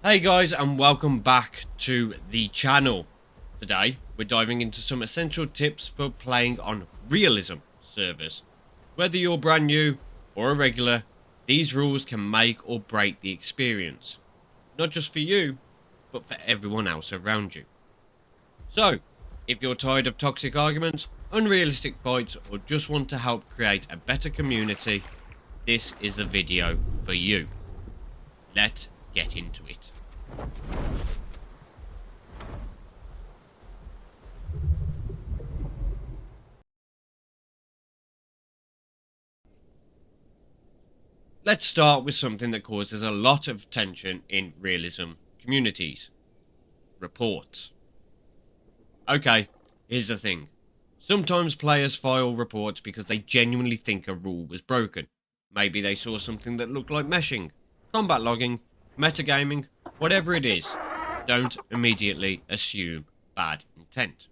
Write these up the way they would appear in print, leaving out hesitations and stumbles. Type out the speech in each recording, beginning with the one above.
Hey guys, and welcome back to the channel. Today we're diving into some essential tips for playing on Realism servers. Whether you're brand new or a regular, these rules can make or break the experience. Not just for you, but for everyone else around you. So, if you're tired of toxic arguments, unrealistic fights, or just want to help create a better community, this is the video for you. Let's get into it. Let's start with something that causes a lot of tension in realism communities. Reports. Okay, here's the thing. Sometimes players file reports because they genuinely think a rule was broken. Maybe they saw something that looked like meshing, combat logging, metagaming, whatever it is. Don't immediately assume bad intent.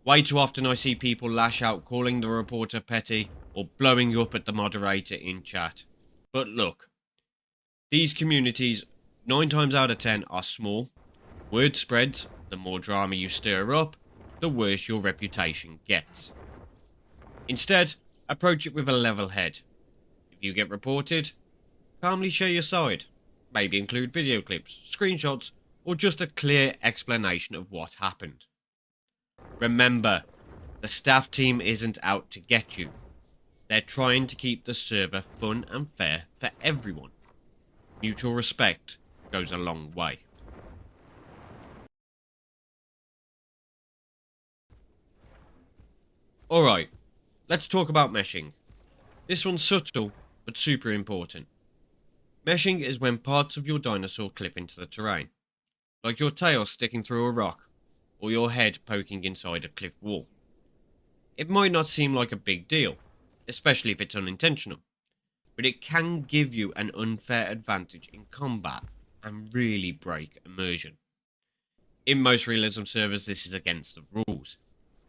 Way too often I see people lash out calling the reporter petty or blowing up at the moderator in chat. But look, these communities 9 times out of 10 are small. Word spreads, the more drama you stir up, the worse your reputation gets. Instead, approach it with a level head. If you get reported, calmly share your side. Maybe include video clips, screenshots, or just a clear explanation of what happened. Remember, the staff team isn't out to get you. They're trying to keep the server fun and fair for everyone. Mutual respect goes a long way. Alright, let's talk about meshing. This one's subtle, but super important. Meshing is when parts of your dinosaur clip into the terrain, like your tail sticking through a rock, or your head poking inside a cliff wall. It might not seem like a big deal, especially if it's unintentional, but it can give you an unfair advantage in combat and really break immersion. In most realism servers, this is against the rules.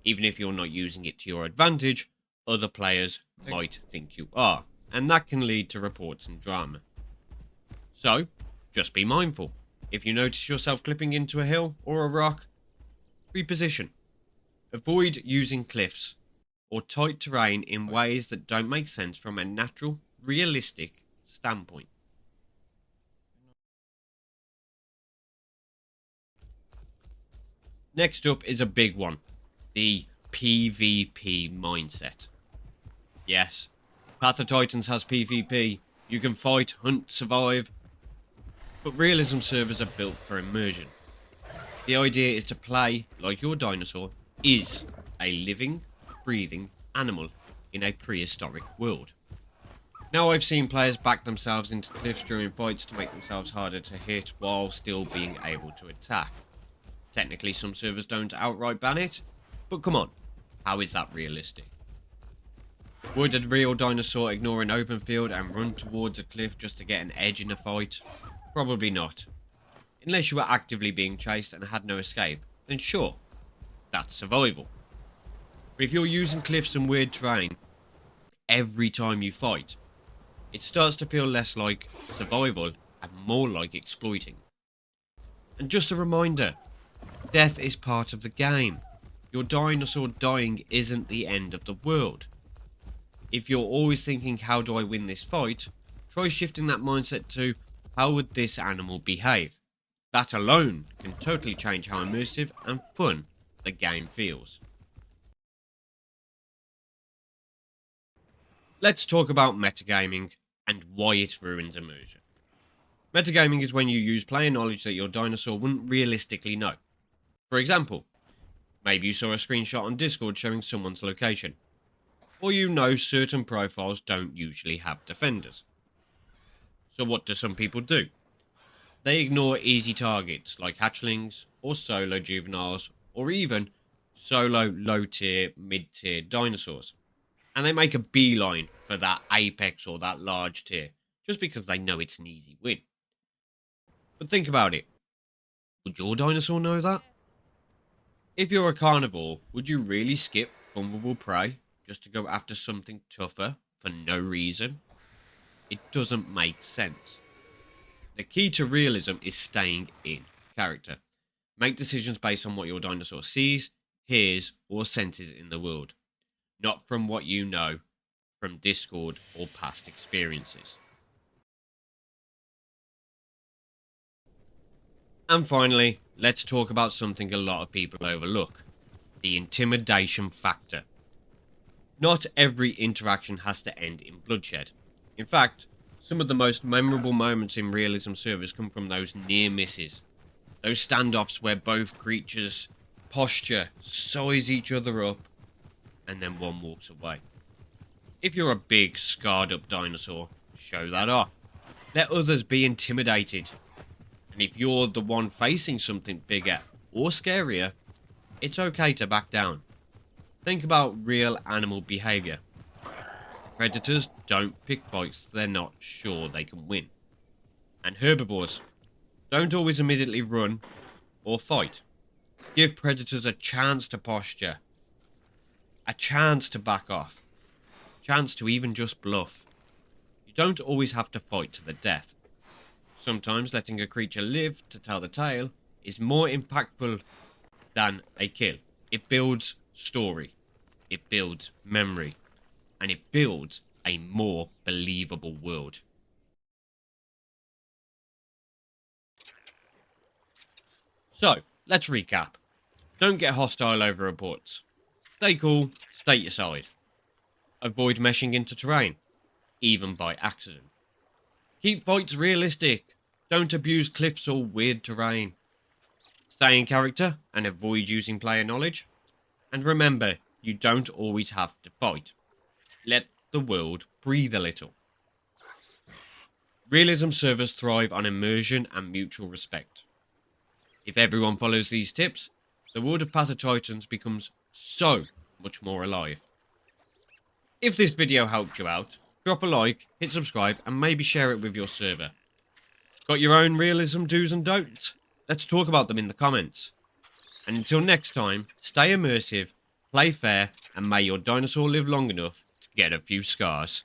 Even if you're not using it to your advantage, other players might think you are, and that can lead to reports and drama. So, just be mindful. If you notice yourself clipping into a hill or a rock, reposition. Avoid using cliffs or tight terrain in ways that don't make sense from a natural, realistic standpoint. Next up is a big one, the PvP mindset. Yes, Path of Titans has PvP, you can fight, hunt, survive, but realism servers are built for immersion. The idea is to play like your dinosaur is a living, breathing animal in a prehistoric world. Now I've seen players back themselves into cliffs during fights to make themselves harder to hit while still being able to attack. Technically some servers don't outright ban it, but come on, how is that realistic? Would a real dinosaur ignore an open field and run towards a cliff just to get an edge in a fight? Probably not. Unless you were actively being chased and had no escape, then sure, that's survival. But if you're using cliffs and weird terrain every time you fight, it starts to feel less like survival and more like exploiting. And just a reminder, death is part of the game. Your dinosaur dying isn't the end of the world. If you're always thinking, how do I win this fight? Try shifting that mindset to, how would this animal behave? That alone can totally change how immersive and fun the game feels. Let's talk about metagaming and why it ruins immersion. Metagaming is when you use player knowledge that your dinosaur wouldn't realistically know. For example, maybe you saw a screenshot on Discord showing someone's location. Or you know certain profiles don't usually have defenders. So what do some people do? They ignore easy targets like hatchlings or solo juveniles or even solo low tier, mid tier dinosaurs. And they make a beeline for that apex or that large tier just because they know it's an easy win. But think about it. Would your dinosaur know that? If you're a carnivore, would you really skip vulnerable prey just to go after something tougher for no reason? It doesn't make sense. The key to realism is staying in character. Make decisions based on what your dinosaur sees, hears, or senses in the world, not from what you know from Discord or past experiences. And finally, let's talk about something a lot of people overlook: the intimidation factor. Not every interaction has to end in bloodshed. In fact, some of the most memorable moments in realism servers come from those near misses. Those standoffs where both creatures posture, size each other up, and then one walks away. If you're a big, scarred up dinosaur, show that off. Let others be intimidated. And if you're the one facing something bigger or scarier, it's okay to back down. Think about real animal behaviour. Predators don't pick fights they're not sure they can win. And herbivores don't always immediately run or fight. Give predators a chance to posture, a chance to back off, a chance to even just bluff. You don't always have to fight to the death. Sometimes letting a creature live to tell the tale is more impactful than a kill. It builds story, it builds memory, and it builds a more believable world. So, let's recap. Don't get hostile over reports. Stay cool, state your side. Avoid meshing into terrain, even by accident. Keep fights realistic. Don't abuse cliffs or weird terrain. Stay in character and avoid using player knowledge. And remember, you don't always have to fight. Let the world breathe a little. Realism servers thrive on immersion and mutual respect. If everyone follows these tips, the world of Path of Titans becomes so much more alive. If this video helped you out, drop a like, hit subscribe, and maybe share it with your server. Got your own realism do's and don'ts? Let's talk about them in the comments. And until next time, stay immersive, play fair, and may your dinosaur live long enough to get a few scars.